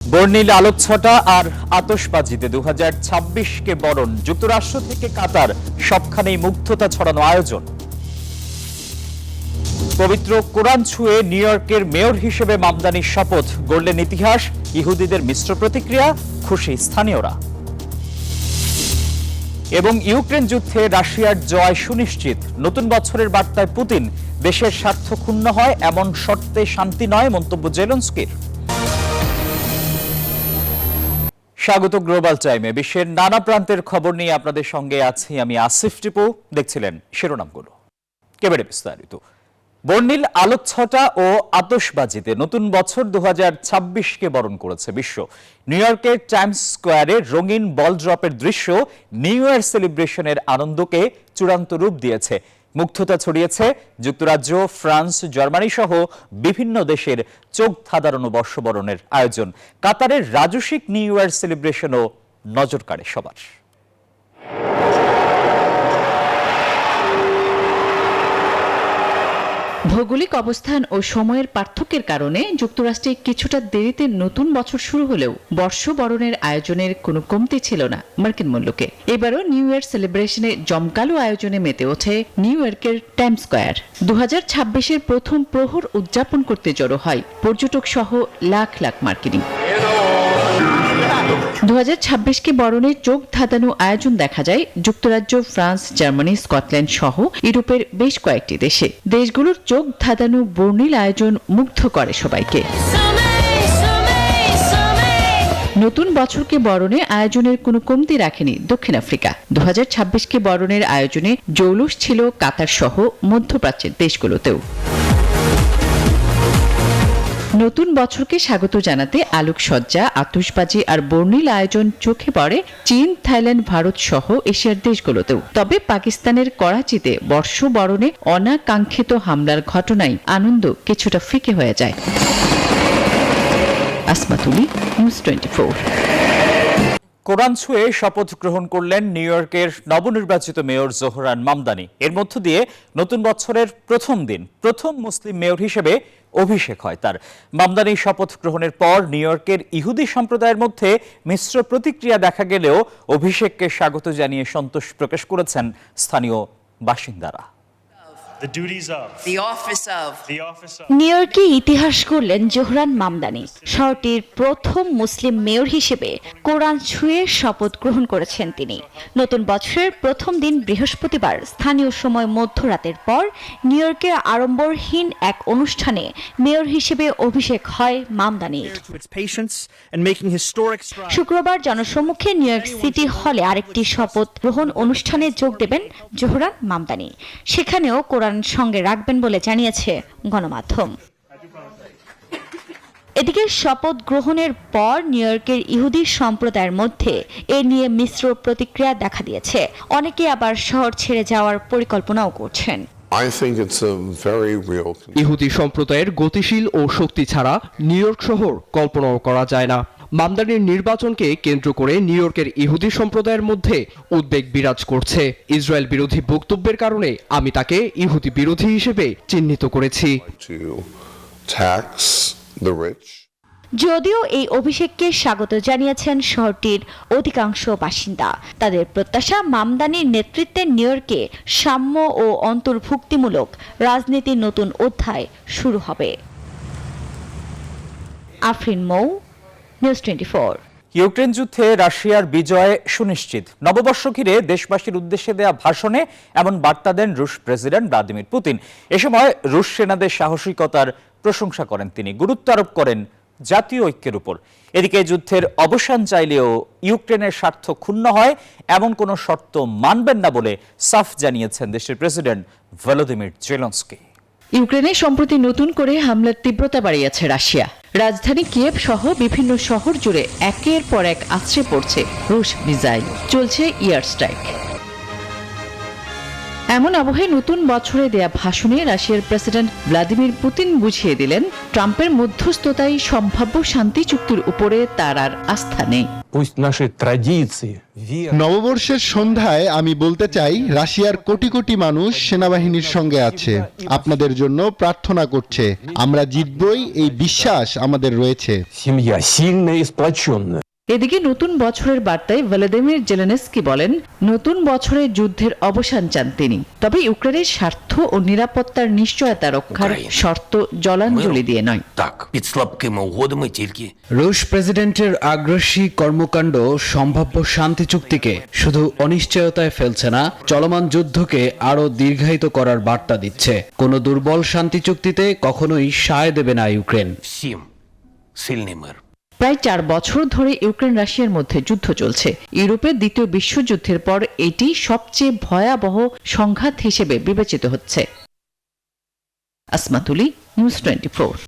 বর্ণিল আলোকছটা আর আতশবাজিতে 2026কে বরণ, যুক্তরাষ্ট্র থেকে কাতার, সবখানেই মুগ্ধতা ছড়ানো আয়োজন। পবিত্র কোরআন ছুঁয়ে নিউ ইয়র্কের মেয়র হিসেবে মামদানির শপথ, গড়লেন ইতিহাস। ইহুদিদের মিশ্র প্রতিক্রিয়া, খুশি স্থানীয়রা। এবং ইউক্রেন যুদ্ধে রাশিয়ার জয় সুনিশ্চিত, নতুন বছরের বার্তায় পুতিন, দেশের স্বার্থ ক্ষুণ্ণ হয় এমন শর্তে শান্তি নয়, মন্তব্য জেলেনস্কির। স্বাগত গ্লোবাল টাইমে। বিশ্বের নানা প্রান্তের খবর নিয়ে আপনাদের সঙ্গে আছি আমি আসিফ টিপু। দেখছিলেন শিরোনামগুলো, এবারে বিস্তারিত। বর্ণিল আলোকছটা ও আতশবাজিতে নতুন বছর 2026কে বরণ করেছে বিশ্ব। নিউ ইয়র্কের টাইমস স্কোয়ারে রঙিন বল ড্রপের দৃশ্য নিউ ইয়ার সেলিব্রেশনের আনন্দকে চূড়ান্ত রূপ দিয়েছে। মুগ্ধতা ছড়িয়েছে যুক্তরাজ্য, ফ্রান্স, জার্মানি সহ বিভিন্ন দেশের চোখ ধাঁধানো বর্ষবরণের আয়োজন। কাতারের রাজসিক নিউ ইয়ার সেলিব্রেশনও নজর কাড়ে সবার। ভৌগোলিক অবস্থান ও সময়ের পার্থক্যের কারণে যুক্তরাষ্ট্রে কিছুটা দেরিতে নতুন বছর শুরু হলেও বর্ষবরণের আয়োজনের কোনো কমতি ছিল না মার্কিন মুলুকে। এবারও নিউ ইয়ার সেলিব্রেশনে জমকালো আয়োজনে মেতে ওঠে নিউ ইয়র্কের টাইমস স্কয়ার। 2026-এর প্রথম প্রহর উদযাপন করতে জড়ো হয় পর্যটক সহ লাখ লাখ মার্কিনী। 2026কে বরণের চোখ ধাঁধানো আয়োজন দেখা যায় যুক্তরাজ্য, ফ্রান্স, জার্মানি, স্কটল্যান্ড সহ ইউরোপের বেশ কয়েকটি দেশে। দেশগুলোর চোখ ধাঁধানো বর্ণিল আয়োজন মুগ্ধ করে সবাইকে। নতুন বছরকে বরণে আয়োজনের কোনো কমতি রাখেনি দক্ষিণ আফ্রিকা। 2026কে বরণের আয়োজনে জৌলুস ছিল কাতার সহ মধ্যপ্রাচ্যের দেশগুলোতেও। নতুন বছরকে স্বাগত জানাতে আলোকসজ্জা, আতশবাজি আর বর্ণিল আয়োজন চোখে পড়ে চীন, থাইল্যান্ড, ভারত সহ এশিয়ার দেশগুলোতেও। তবে পাকিস্তানের করাচিতে বর্ষবরণে অনাকাঙ্ক্ষিত হামলার ঘটনায় আনন্দ কিছুটা ফিকে হয়ে যায়। আসমা তুলি, নিউজ 24। কোরআন ছুঁয়ে শপথ গ্রহণ করলেন নিউ ইয়র্কের নবনির্বাচিত মেয়র জোহরান মামদানি। এর মধ্য দিয়ে নতুন বছরের প্রথম দিন প্রথম মুসলিম মেয়র হিসেবে অভিষেক হয় তার। মামদানির শপথ গ্রহণের পর নিউ ইয়র্কের ইহুদি সম্প্রদায়ের মধ্যে মিশ্র প্রতিক্রিয়া দেখা গেলেও অভিষেককে স্বাগত জানিয়ে সন্তোষ প্রকাশ করেছেন স্থানীয় বাসিন্দারা। নিউ ইয়র্কে ইতিহাস করলেন জোহরান মামদানি। শহরটির প্রথম মুসলিম মেয়র হিসেবে কোরআন ছুঁয়ে শপথ গ্রহণ করেছেন তিনি। নতুন বছরের প্রথম দিন বৃহস্পতিবার স্থানীয় সময় মধ্যরাতের পর নিউ ইয়র্কের আড়ম্বরহীন এক অনুষ্ঠানে মেয়র হিসেবে অভিষেক হয় মামদানির। শুক্রবার জনসম্মুখে নিউ ইয়র্ক সিটি হলে আরেকটি শপথ গ্রহণ অনুষ্ঠানে যোগ দেবেন জোহরান মামদানি। সেখানেও কোরআন সঙ্গে রাখবেন বলে জানিয়েছে গণমাধ্যম। এদিকে শপথ গ্রহণের পর নিউ ইয়র্কের ইহুদি সম্প্রদায়ের মধ্যে এ নিয়ে মিশ্র প্রতিক্রিয়া দেখা দিয়েছে। অনেকে আবার শহর ছেড়ে যাওয়ার পরিকল্পনাও করছেন। ইহুদি সম্প্রদায়ের গতিশীল ও শক্তি ছাড়া নিউ ইয়র্ক শহর কল্পনাও করা যায় না। মামদানির নির্বাচনকে কেন্দ্র করে নিউ ইয়র্কের ইহুদি সম্প্রদায়ের মধ্যে উদ্বেগ বিরাজ করছে। ইসরায়েল বিরোধী বক্তব্যের কারণে আমি তাকে ইহুদি বিরোধী হিসেবে চিহ্নিত করেছি। যদিও এই অভিষেককে স্বাগত জানিয়েছেন শহরটির অধিকাংশ বাসিন্দা। তাদের প্রত্যাশা মামদানির নেতৃত্বে নিউ ইয়র্কে সাম্য ও অন্তর্ভুক্তিমূলক রাজনীতির নতুন অধ্যায় শুরু হবে। আফরিন মৌ, নিউজ 24। ইউক্রেন যুদ্ধে রাশিয়ার বিজয় সুনিশ্চিত। নববর্ষ ঘিরে দেশবাসীর উদ্দেশ্যে দেয়া ভাষণে এমন বার্তা দেন রুশ প্রেসিডেন্ট ভ্লাদিমির পুতিন। এ সময় রুশ সেনাদের সাহসিকতার প্রশংসা করেন তিনি, গুরুত্ব আরোপ করেন জাতীয় ঐক্যের উপর। এদিকে যুদ্ধের অবসান চাইলেও ইউক্রেনের স্বার্থ ক্ষুণ্ণ হয় এমন কোনো শর্ত মানবেন না বলে সাফ জানিয়েছেন দেশের প্রেসিডেন্ট ভলোদিমির জেলেনস্কি। ইউক্রেনে সম্প্রতি নতুন করে হামলার তীব্রতা বাড়িয়েছে রাশিয়া। রাজধানী কিয়েভ সহ বিভিন্ন শহর জুড়ে একের পর এক আছড়ে পড়ছে রুশ মিসাইল, চলছে এয়ার স্ট্রাইক। এমন আবহে নতুন বছরে দেয়া ভাষণে রাশিয়ার প্রেসিডেন্ট ভ্লাদিমির পুতিন বুঝিয়ে দিলেন ট্রাম্পের মধ্যস্থতায় সম্ভাব্য শান্তি চুক্তির উপরে তার আর আস্থা নেই। Пусть наши традиции, вера, নববর্ষের সন্ধ্যায় আমি বলতে চাই, রাশিয়ার কোটি কোটি মানুষ সেনাবাহিনীর সঙ্গে আছে, আপনাদের জন্য প্রার্থনা করছে। আমরা জিতবই, এই বিশ্বাস আমাদের রয়েছে। семья сильная и сплоченная. এদিকে নতুন বছরের বার্তায় ভলোদিমির জেলেনস্কি বলেন, নতুন বছরে যুদ্ধের অবসান চান তিনি, তবে ইউক্রেনের স্বার্থ ও নিরাপত্তার নিশ্চয়তা রক্ষার শর্ত জলাঞ্জলি দিয়ে নয়। Так, під слабкими угодами тільки রুশ প্রেসিডেন্টের আগ্রাসী কর্মকাণ্ড সম্ভাব্য শান্তি চুক্তিকে শুধু অনিশ্চয়তায় ফেলছে না, চলমান যুদ্ধকে আরও দীর্ঘায়িত করার বার্তা দিচ্ছে। কোনো দুর্বল শান্তি চুক্তিতে কখনোই সায় দেবে না ইউক্রেন। всім сильний мир. প্রায় 4 বছর ধরে ইউক্রেন রাশিয়ার মধ্যে যুদ্ধ চলছে। ইউরোপের দ্বিতীয় বিশ্বযুদ্ধের পর এটি সবচেয়ে ভয়াবহ সংঘাত হিসেবে বিবেচিত হচ্ছে। আসমাতুলি, নিউজ 24।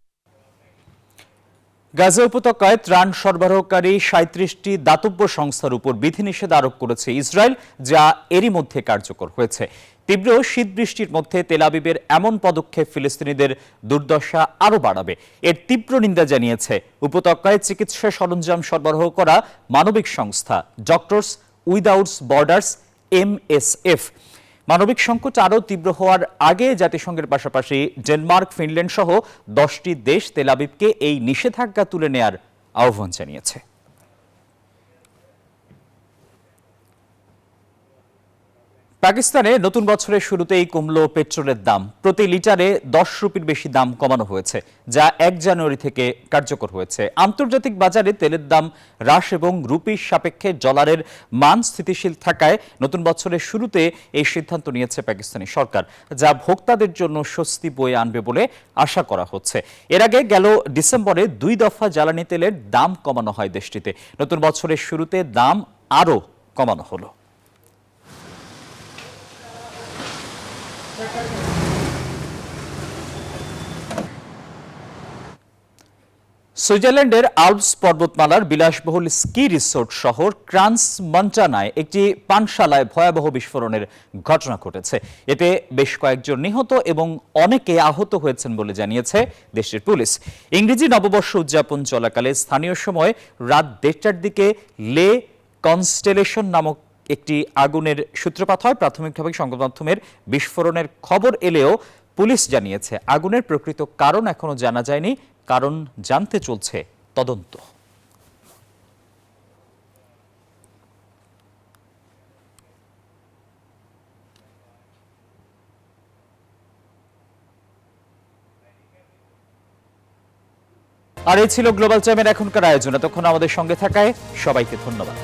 গাজা উপত্যকায় ত্রাণ সরবরাহকারী 37টি দাতব্য সংস্থার উপর বিধিনিষেধ আরোপ করেছে ইসরায়েল, যা এরই মধ্যে কার্যকর হয়েছে। তীব্র শীত বৃষ্টির মধ্যে তেল আবিবের এমন পদক্ষেপ ফিলিস্তিনিদের দুর্দশা আরও বাড়াবে। এর তীব্র নিন্দা জানিয়েছে উপত্যকায় চিকিৎসা সরঞ্জাম সরবরাহ করা মানবিক সংস্থা ডক্টরস উইদাউট বর্ডার্স MSF। মানবিক সংকট আরও তীব্র হওয়ার আগে জাতিসংঘের পাশাপাশি ডেনমার্ক, ফিনল্যান্ড সহ 10টি দেশ তেল আবিবকে এই নিষেধাজ্ঞা তুলে নেয়ার আহ্বান জানিয়েছে। পাকিস্তানে নতুন বছরের শুরুতেই কমল পেট্রোলের দাম। প্রতি লিটারে 10 রুপির বেশি দাম কমানো হয়েছে, যা 1 জানুয়ারি থেকে কার্যকর হয়েছে। আন্তর্জাতিক বাজারে তেলের দাম হ্রাস এবং রুপির সাপেক্ষে ডলারের মান স্থিতিশীল থাকায় নতুন বছরের শুরুতে এই সিদ্ধান্ত নিয়েছে পাকিস্তানি সরকার, যা ভোক্তাদের জন্য স্বস্তি বয়ে আনবে বলে আশা করা হচ্ছে। এর আগে গেল ডিসেম্বরে 2 দফা জ্বালানি তেলের দাম কমানো হয় দেশটিতে। নতুন বছরের শুরুতে দাম আরও কমানো হলো। সুইজারল্যান্ডের আল্পস পর্বতমালার বিলাসবহুল স্কি রিসোর্ট শহর ক্রান্স মন্টানায় একটি পানশালায় ভয়াবহ বিস্ফোরণের ঘটনা ঘটেছে। এতে বেশ কয়েকজন নিহত এবং অনেকে আহত হয়েছেন বলে জানিয়েছে দেশটির পুলিশ। ইংরেজি নববর্ষ উদযাপন চলাকালে স্থানীয় সময় রাত 1:30টার দিকে লে কনস্টেলেশন নামক একটি আগুনের সূত্রপাত হয়। প্রাথমিকভাবে সংবাদ মাধ্যমের বিস্ফোরণের খবর এলেও পুলিশ জানিয়েছে আগুনের প্রকৃত কারণ এখনো জানা যায়নি, কারণ জানতে চলছে তদন্ত। আর এই ছিল গ্লোবাল টাইমের এখনকার আয়োজন। এতক্ষণ আমাদের সঙ্গে থাকায় সবাইকে ধন্যবাদ।